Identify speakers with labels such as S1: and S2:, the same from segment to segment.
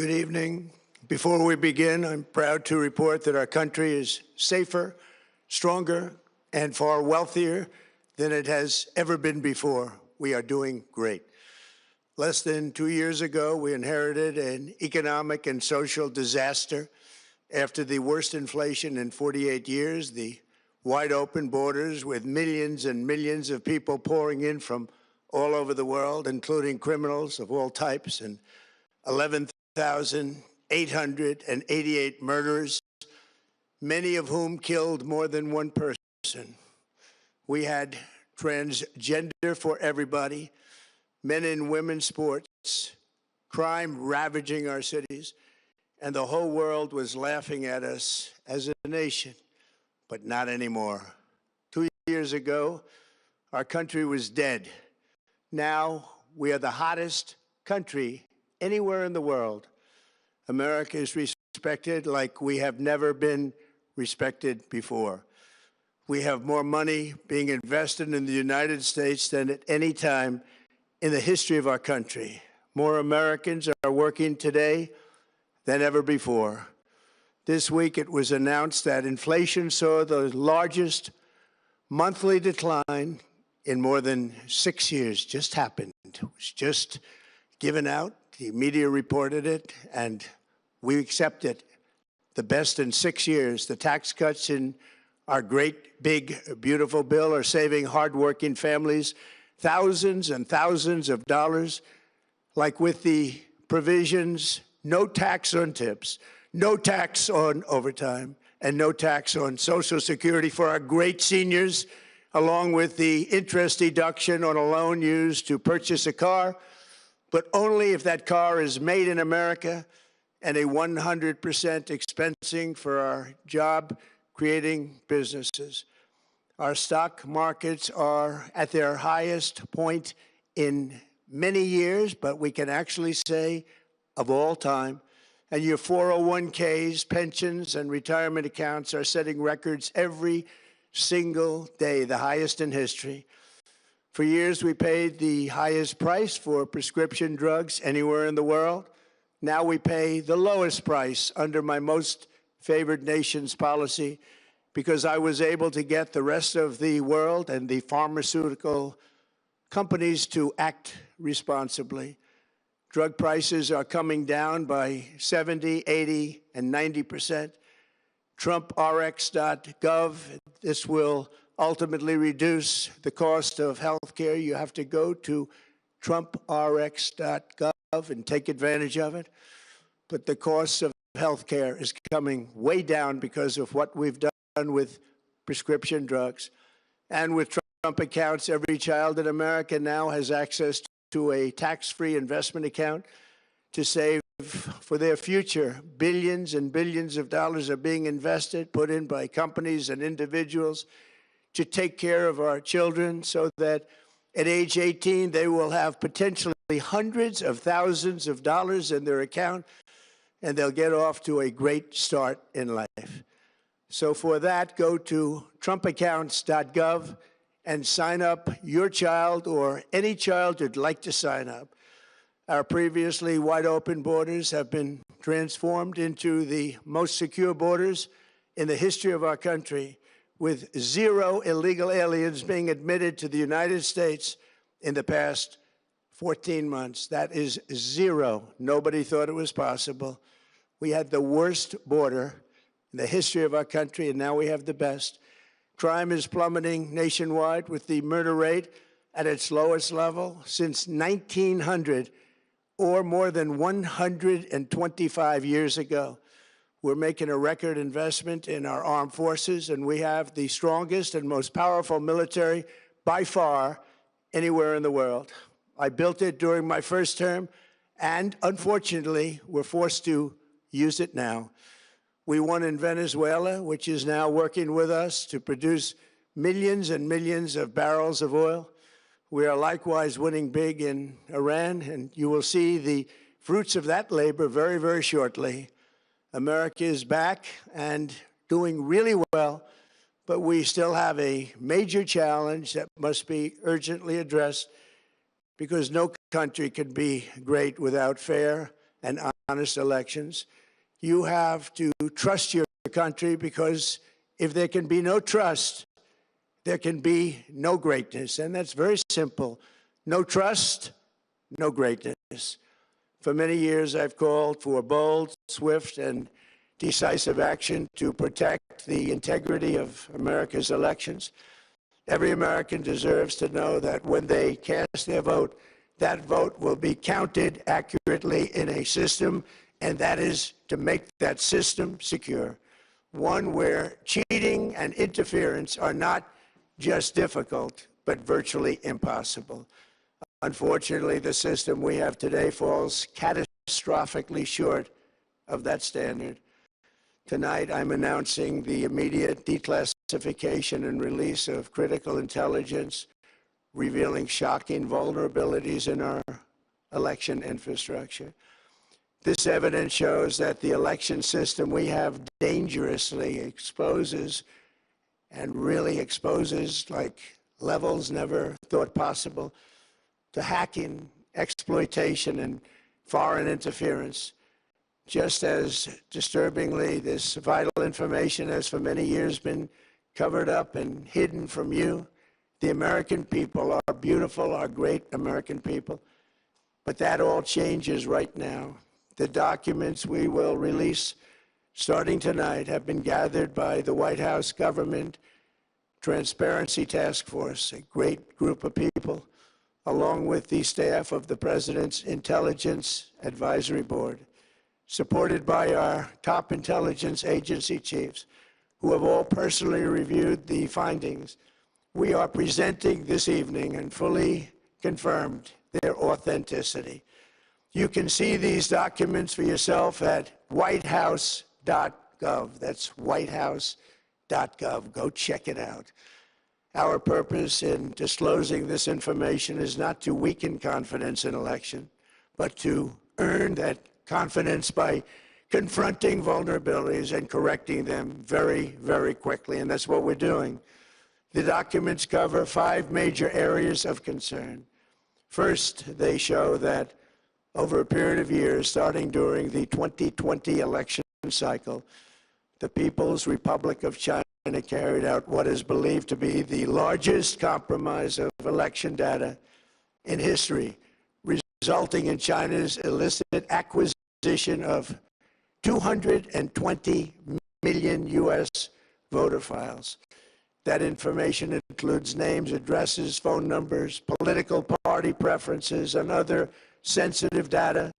S1: Good evening. Before we begin, I'm proud to report that our country is safer, stronger, and far wealthier than it has ever been before. We are doing great. Less than 2 years ago, we inherited an economic and social disaster. After the worst inflation in 48 years, the wide open borders with millions and millions of people pouring in from all over the world, including criminals of all types, and 11,888 murderers, many of whom killed more than one person. We had transgender for everybody, men and women's sports, crime ravaging our cities, and the whole world was laughing at us as a nation, but not anymore. 2 years ago, our country was dead. Now we are the hottest country anywhere in the world. America is respected like we have never been respected before. We have more money being invested in the United States than at any time in the history of our country. More Americans are working today than ever before. This week it was announced that inflation saw the largest monthly decline in more than 6 years. Just happened. It was just given out. The media reported it, and we accept it. The best in 6 years. The tax cuts in our great, big, beautiful bill are saving hardworking families thousands and thousands of dollars, like with the provisions, no tax on tips, no tax on overtime, and no tax on Social Security for our great seniors, along with the interest deduction on a loan used to purchase a car, but only if that car is made in America, and a 100% expensing for our job-creating businesses. Our stock markets are at their highest point in many years, but we can actually say of all time. And your 401ks, pensions, and retirement accounts are setting records every single day, the highest in history. For years, we paid the highest price for prescription drugs anywhere in the world. Now we pay the lowest price under my most favored nation's policy because I was able to get the rest of the world and the pharmaceutical companies to act responsibly. Drug prices are coming down by 70, 80, and 90%. TrumpRx.gov, this will ultimately reduce the cost of health care. You have to go to TrumpRx.gov and take advantage of it. But the cost of health care is coming way down because of what we've done with prescription drugs. And with Trump accounts, every child in America now has access to a tax-free investment account to save for their future. Billions and billions of dollars are being invested, put in by companies and individuals to take care of our children so that at age 18, they will have potentially hundreds of thousands of dollars in their account, and they'll get off to a great start in life. So for that, go to trumpaccounts.gov and sign up your child or any child who'd like to sign up. Our previously wide open borders have been transformed into the most secure borders in the history of our country, with 0 illegal aliens being admitted to the United States in the past 14 months. That is 0. Nobody thought it was possible. We had the worst border in the history of our country, and now we have the best. Crime is plummeting nationwide, with the murder rate at its lowest level since 1900, or more than 125 years ago. We're making a record investment in our armed forces, and we have the strongest and most powerful military by far anywhere in the world. I built it during my first term, and unfortunately, we're forced to use it now. We won in Venezuela, which is now working with us to produce millions and millions of barrels of oil. We are likewise winning big in Iran, and you will see the fruits of that labor very, very shortly. America is back and doing really well, but we still have a major challenge that must be urgently addressed because no country can be great without fair and honest elections. You have to trust your country, because if there can be no trust, there can be no greatness. And that's very simple. No trust, no greatness. For many years, I've called for bold, swift, and decisive action to protect the integrity of America's elections. Every American deserves to know that when they cast their vote, that vote will be counted accurately in a system, and that is to make that system secure. One where cheating and interference are not just difficult, but virtually impossible. Unfortunately, the system we have today falls catastrophically short of that standard. Tonight, I'm announcing the immediate declassification and release of critical intelligence, revealing shocking vulnerabilities in our election infrastructure. This evidence shows that the election system we have dangerously exposes, and really exposes like levels never thought possible, to hacking, exploitation, and foreign interference. Just as disturbingly, this vital information has for many years been covered up and hidden from you, the American people, our beautiful, our great American people. But that all changes right now. The documents we will release starting tonight have been gathered by the White House Government Transparency Task Force, a great group of people, along with the staff of the President's Intelligence Advisory Board, supported by our top intelligence agency chiefs, who have all personally reviewed the findings. We are presenting this evening and fully confirmed their authenticity. You can see these documents for yourself at whitehouse.gov. That's whitehouse.gov. Go check it out. Our purpose in disclosing this information is not to weaken confidence in election, but to earn that confidence by confronting vulnerabilities and correcting them very, very quickly. And that's what we're doing. The documents cover 5 major areas of concern. First, they show that over a period of years, starting during the 2020 election cycle, the People's Republic of China carried out what is believed to be the largest compromise of election data in history, resulting in China's illicit acquisition of 220 million U.S. voter files. That information includes names, addresses, phone numbers, political party preferences, and other sensitive data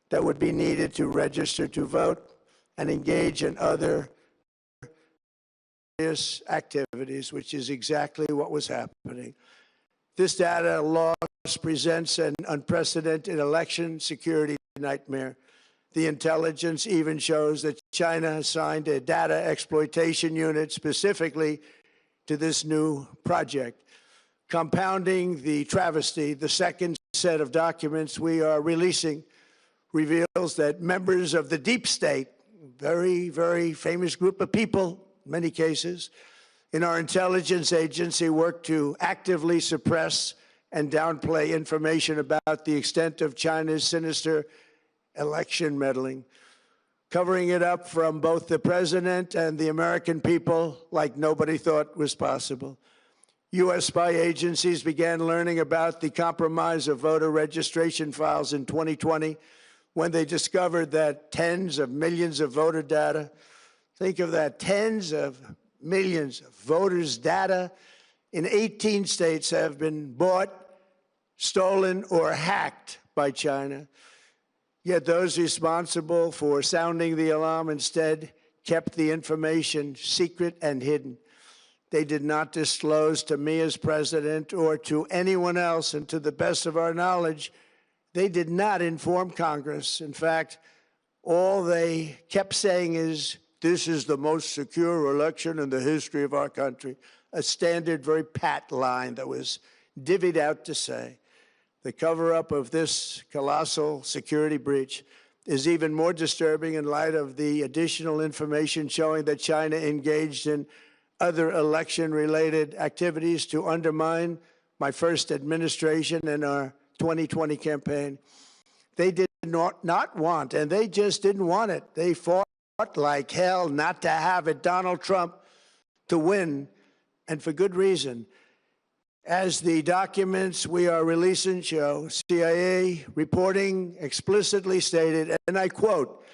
S1: that would be needed to register to vote and engage in other activities, which is exactly what was happening. This data loss presents an unprecedented election security nightmare. The intelligence even shows that China assigned a data exploitation unit specifically to this new project. Compounding the travesty, the second set of documents we are releasing reveals that members of the deep state, very, very famous group of people, in many cases, in our intelligence agency work to actively suppress and downplay information about the extent of China's sinister election meddling, covering it up from both the president and the American people like nobody thought was possible. U.S. spy agencies began learning about the compromise of voter registration files in 2020 when they discovered that tens of millions of voter data, think of that, tens of millions of voters' data in 18 states have been bought, stolen, or hacked by China. Yet those responsible for sounding the alarm instead kept the information secret and hidden. They did not disclose to me as president or to anyone else, and to the best of our knowledge, they did not inform Congress. In fact, all they kept saying is, this is the most secure election in the history of our country, a standard, very pat line that was divvied out to say. The cover-up of this colossal security breach is even more disturbing in light of the additional information showing that China engaged in other election-related activities to undermine my first administration and our 2020 campaign. They did not want, and they just didn't want it. They fought like hell not to have it, Donald Trump, to win, and for good reason. As the documents we are releasing show, CIA reporting explicitly stated, and I quote,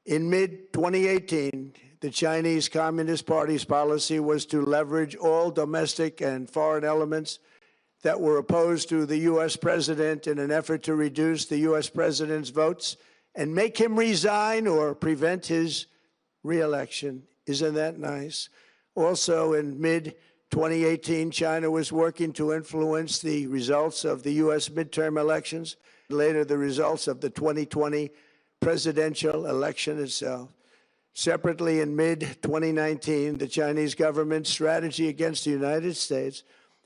S1: in mid-2018, the Chinese Communist Party's policy was to leverage all domestic and foreign elements that were opposed to the U.S. president in an effort to reduce the U.S. president's votes and make him resign or prevent his re-election. Isn't that nice? Also, in mid-2018, China was working to influence the results of the U.S. midterm elections, later the results of the 2020 presidential election itself. Separately, in mid-2019, the Chinese government's strategy against the United States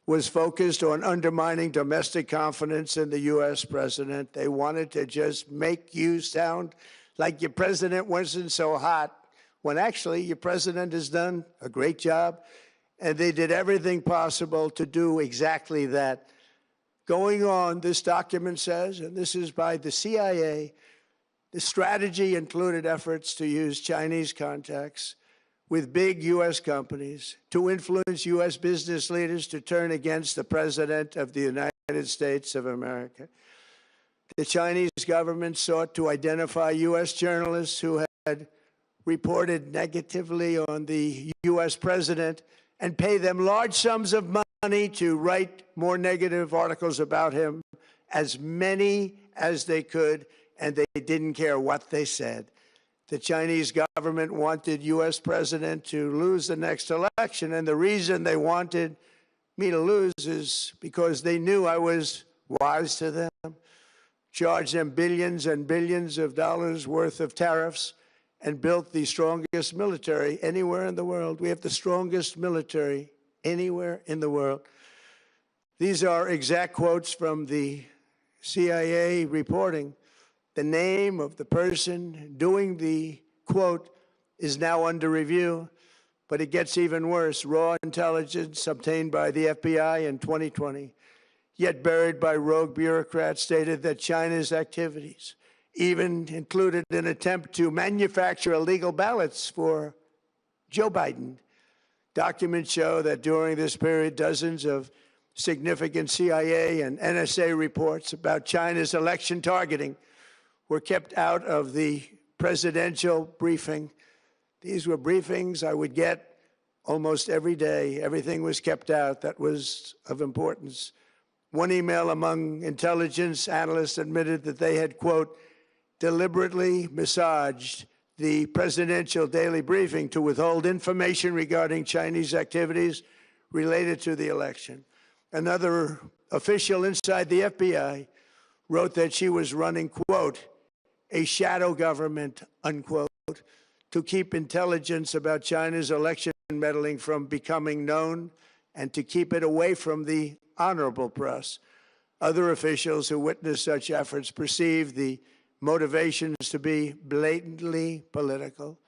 S1: was focused on undermining domestic confidence in the U.S. president. They wanted to just make you sound like your president wasn't so hot, when actually your president has done a great job, and they did everything possible to do exactly that. Going on, this document says, and this is by the CIA, the strategy included efforts to use Chinese contacts with big U.S. companies to influence U.S. business leaders to turn against the President of the United States of America. The Chinese government sought to identify U.S. journalists who had reported negatively on the U.S. president and pay them large sums of money to write more negative articles about him, as many as they could, and they didn't care what they said. The Chinese government wanted U.S. president to lose the next election, and the reason they wanted me to lose is because they knew I was wise to them, charged them billions and billions of dollars worth of tariffs, and built the strongest military anywhere in the world. We have the strongest military anywhere in the world. These are exact quotes from the CIA reporting. The name of the person doing the quote is now under review, but it gets even worse. Raw intelligence obtained by the FBI in 2020, yet buried by rogue bureaucrats, stated that China's activities even included an attempt to manufacture illegal ballots for Joe Biden. Documents show that during this period, dozens of significant CIA and NSA reports about China's election targeting were kept out of the presidential briefing. These were briefings I would get almost every day. Everything was kept out that was of importance. One email among intelligence analysts admitted that they had, quote, deliberately massaged the presidential daily briefing to withhold information regarding Chinese activities related to the election. Another official inside the FBI wrote that she was running, quote, a shadow government, unquote, to keep intelligence about China's election meddling from becoming known and to keep it away from the honorable press. Other officials who witnessed such efforts perceived the motivations to be blatantly political.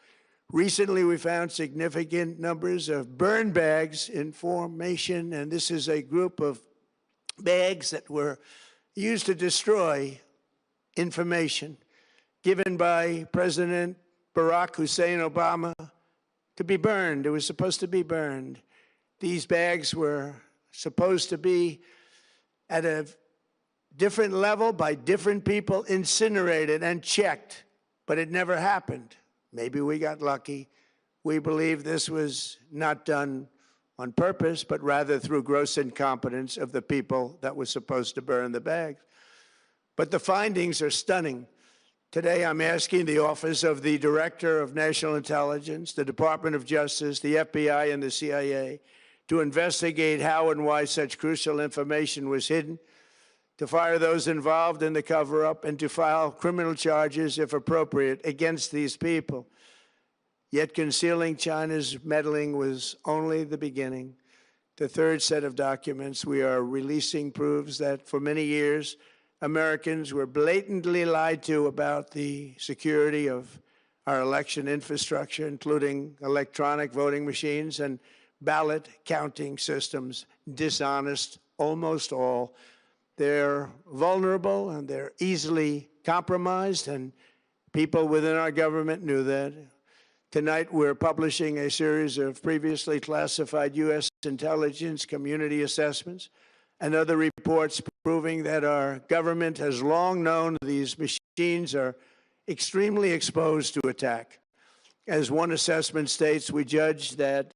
S1: Recently, we found significant numbers of burn bags in formation, and this is a group of bags that were used to destroy information given by President Barack Hussein Obama to be burned. It was supposed to be burned. These bags were supposed to be at a different level by different people, incinerated and checked, but it never happened. Maybe we got lucky. We believe this was not done on purpose, but rather through gross incompetence of the people that were supposed to burn the bags. But the findings are stunning. Today, I'm asking the Office of the Director of National Intelligence, the Department of Justice, the FBI, and the CIA to investigate how and why such crucial information was hidden, to fire those involved in the cover-up, and to file criminal charges, if appropriate, against these people. Yet concealing China's meddling was only the beginning. The third set of documents we are releasing proves that for many years, Americans were blatantly lied to about the security of our election infrastructure, including electronic voting machines and ballot counting systems, dishonest, almost all. They're vulnerable and they're easily compromised, and people within our government knew that. Tonight, we're publishing a series of previously classified U.S. intelligence community assessments and other reports proving that our government has long known these machines are extremely exposed to attack. As one assessment states, we judge that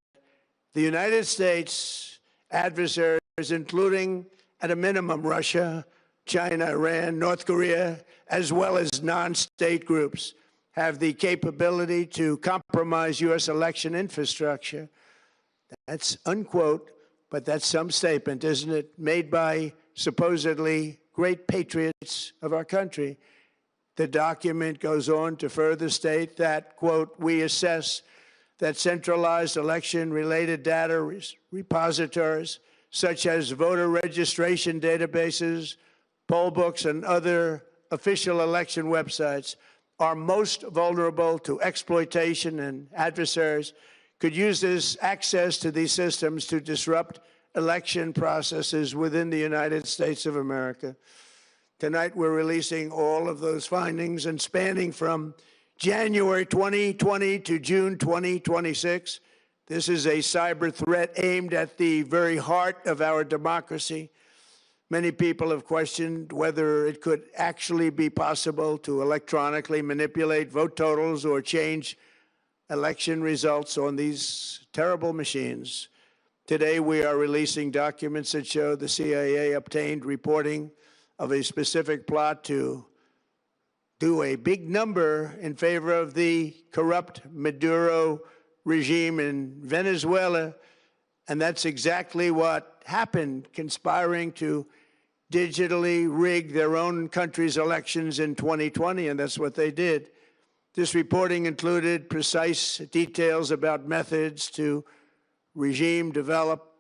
S1: the United States adversaries, including at a minimum Russia, China, Iran, North Korea, as well as non-state groups, have the capability to compromise U.S. election infrastructure. That's unquote, but that's some statement, isn't it? Made by supposedly great patriots of our country. The document goes on to further state that, quote, we assess that centralized election-related data repositories, such as voter registration databases, poll books, and other official election websites, are most vulnerable to exploitation, and adversaries could use this access to these systems to disrupt election processes within the United States of America. Tonight, we're releasing all of those findings, and spanning from January 2020 to June 2026. This is a cyber threat aimed at the very heart of our democracy. Many people have questioned whether it could actually be possible to electronically manipulate vote totals or change election results on these terrible machines. Today, we are releasing documents that show the CIA obtained reporting of a specific plot to do a big number in favor of the corrupt Maduro regime in Venezuela. And that's exactly what happened, conspiring to digitally rig their own country's elections in 2020, and that's what they did. This reporting included precise details about methods to regime develop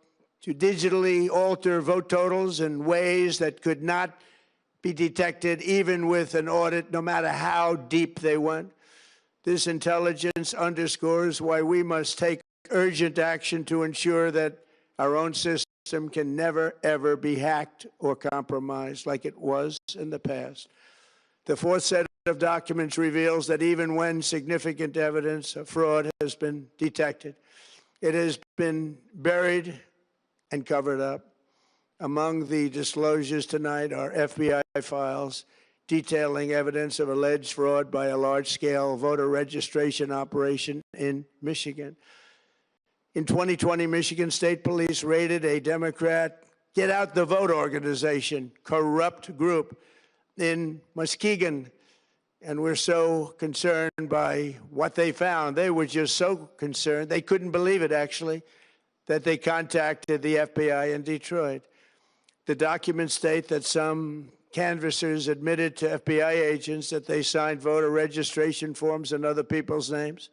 S1: to digitally alter vote totals in ways that could not be detected even with an audit, no matter how deep they went. This intelligence underscores why we must take urgent action to ensure that our own system can never, ever be hacked or compromised like it was in the past. The fourth set of documents reveals that even when significant evidence of fraud has been detected, it has been buried and covered up. Among the disclosures tonight are FBI files detailing evidence of alleged fraud by a large-scale voter registration operation in Michigan. In 2020, Michigan State Police raided a Democrat Get Out the Vote organization, corrupt group in Muskegon. And we're so concerned by what they found. They were just so concerned, they couldn't believe it, actually, that they contacted the FBI in Detroit. The documents state that some canvassers admitted to FBI agents that they signed voter registration forms in other people's names,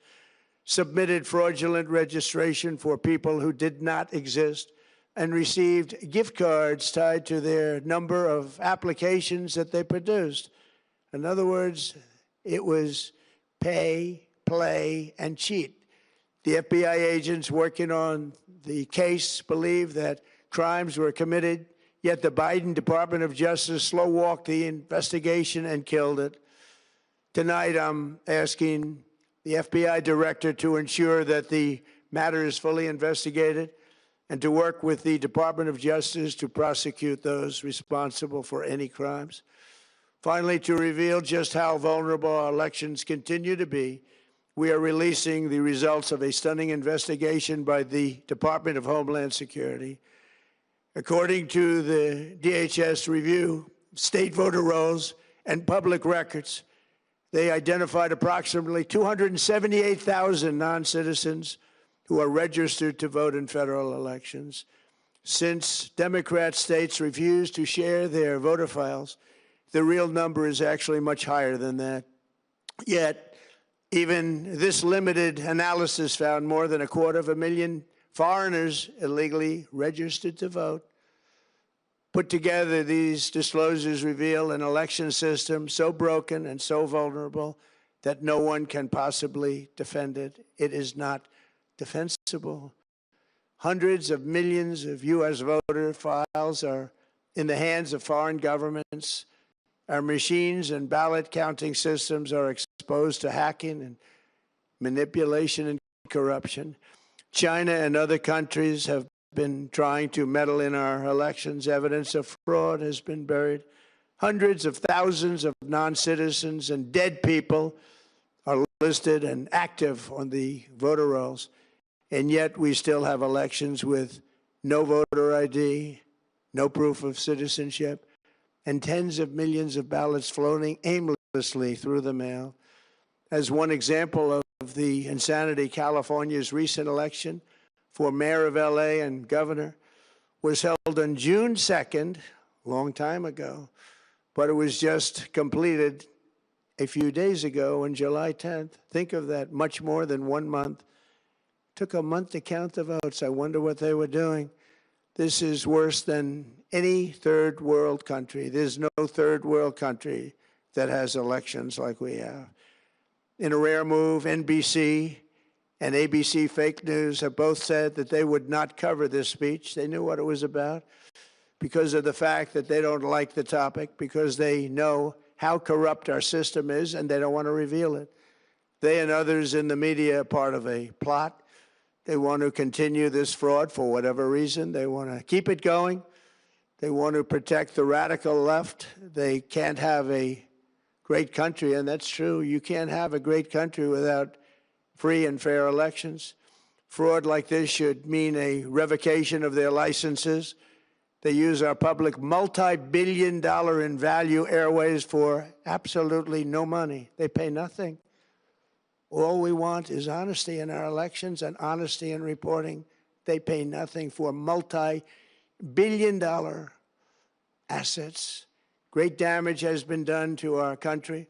S1: submitted fraudulent registration for people who did not exist, and received gift cards tied to their number of applications that they produced. In other words, it was pay, play, and cheat. The FBI agents working on the case believe that crimes were committed, yet the Biden Department of Justice slow-walked the investigation and killed it. Tonight, I'm asking the FBI director to ensure that the matter is fully investigated and to work with the Department of Justice to prosecute those responsible for any crimes. Finally, to reveal just how vulnerable our elections continue to be, we are releasing the results of a stunning investigation by the Department of Homeland Security. According to the DHS review, state voter rolls and public records, they identified approximately 278,000 non-citizens who are registered to vote in federal elections. Since Democrat states refuse to share their voter files, the real number is actually much higher than that. Yet, even this limited analysis found more than 250,000 foreigners illegally registered to vote. Put together, these disclosures reveal an election system so broken and so vulnerable that no one can possibly defend it. It is not defensible. Hundreds of millions of U.S. voter files are in the hands of foreign governments. Our machines and ballot counting systems are exposed to hacking and manipulation and corruption. China and other countries have been trying to meddle in our elections. Evidence of fraud has been buried. Hundreds of thousands of non-citizens and dead people are listed and active on the voter rolls, and yet we still have elections with no voter ID, no proof of citizenship, and tens of millions of ballots floating aimlessly through the mail. As one example of the insanity, California's recent election for mayor of LA and governor was held on June 2nd, a long time ago, but it was just completed a few days ago on July 10th. Think of that, much more than 1 month. Took a month to count the votes. I wonder what they were doing. This is worse than any third world country. There's no third world country that has elections like we have. In a rare move, NBC and ABC fake news have both said that they would not cover this speech. They knew what it was about because of the fact that they don't like the topic, because they know how corrupt our system is and they don't want to reveal it. They and others in the media are part of a plot. They want to continue this fraud for whatever reason. They want to keep it going. They want to protect the radical left. They can't have a great country, and that's true. You can't have a great country without free and fair elections. Fraud like this should mean a revocation of their licenses. They use our public multi-billion-dollar in value airways for absolutely no money. They pay nothing. All we want is honesty in our elections and honesty in reporting. They pay nothing for multi-billion-dollar assets. Great damage has been done to our country.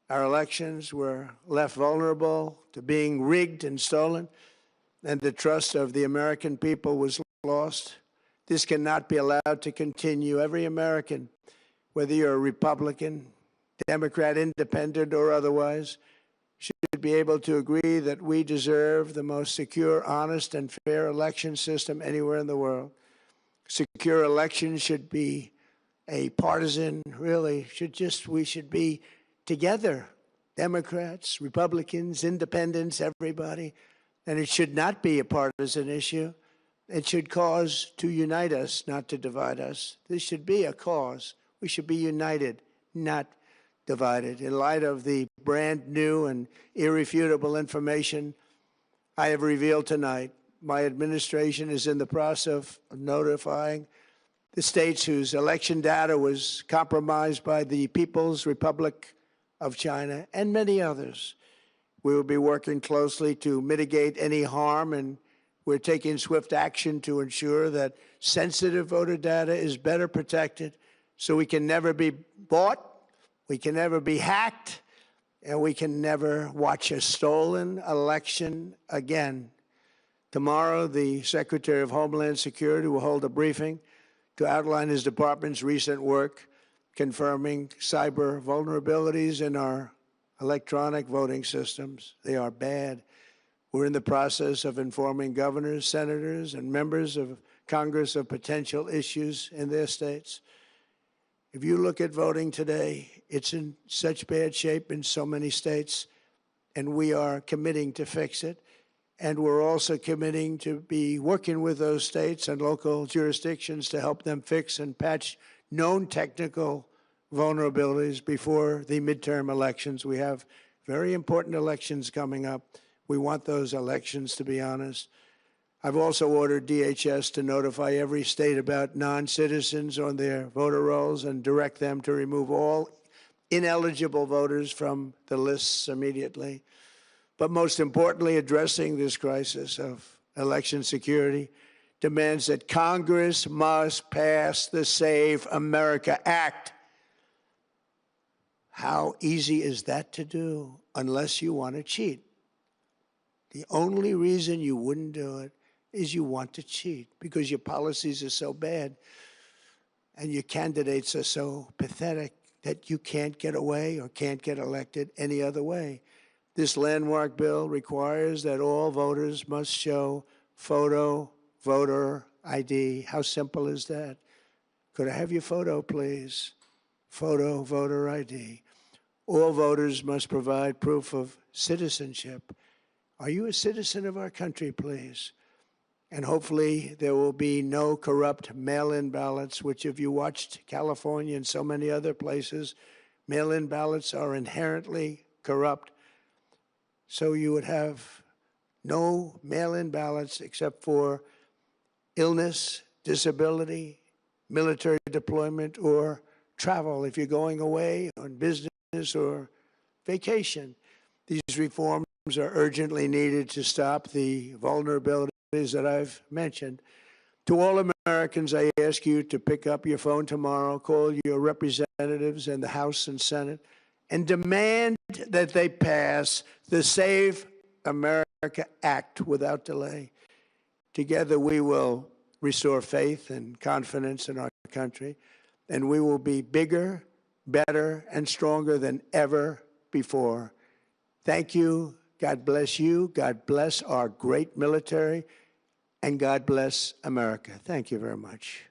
S1: Our elections were left vulnerable to being rigged and stolen, and the trust of the American people was lost. This cannot be allowed to continue. Every American, whether you're a Republican, Democrat, Independent, or otherwise, should be able to agree that we deserve the most secure, honest, and fair election system anywhere in the world. Secure elections should be a partisan, really, we should be together, Democrats, Republicans, Independents, everybody, and it should not be a partisan issue. It should cause to unite us, not to divide us. This should be a cause. We should be united, not divided. In light of the brand new and irrefutable information I have revealed tonight, my administration is in the process of notifying the states whose election data was compromised by the People's Republic of China and many others. We will be working closely to mitigate any harm, and we're taking swift action to ensure that sensitive voter data is better protected so we can never be bought, we can never be hacked, and we can never watch a stolen election again. Tomorrow, the Secretary of Homeland Security will hold a briefing to outline his department's recent work confirming cyber vulnerabilities in our electronic voting systems. They are bad. We're in the process of informing governors, senators, and members of Congress of potential issues in their states. If you look at voting today, it's in such bad shape in so many states, and we are committing to fix it. And we're also committing to be working with those states and local jurisdictions to help them fix and patch known technical vulnerabilities before the midterm elections. We have very important elections coming up. We want those elections to be honest. I've also ordered DHS to notify every state about non-citizens on their voter rolls and direct them to remove all ineligible voters from the lists immediately. But most importantly, addressing this crisis of election security demands that Congress must pass the Save America Act. How easy is that to do unless you want to cheat? The only reason you wouldn't do it is you want to cheat because your policies are so bad and your candidates are so pathetic that you can't get away or can't get elected any other way. This landmark bill requires that all voters must show photo voter ID. How simple is that? Could I have your photo, please? Photo, voter ID. All voters must provide proof of citizenship. Are you a citizen of our country, please? And hopefully there will be no corrupt mail-in ballots, which if you watched California and so many other places, mail-in ballots are inherently corrupt. So you would have no mail-in ballots except for illness, disability, military deployment, or travel if you're going away on business or vacation. These reforms are urgently needed to stop the vulnerabilities that I've mentioned. To all Americans, I ask you to pick up your phone tomorrow, call your representatives in the House and Senate, and demand that they pass the Save America Act without delay. Together, we will restore faith and confidence in our country, and we will be bigger, better, and stronger than ever before. Thank you. God bless you. God bless our great military. And God bless America. Thank you very much.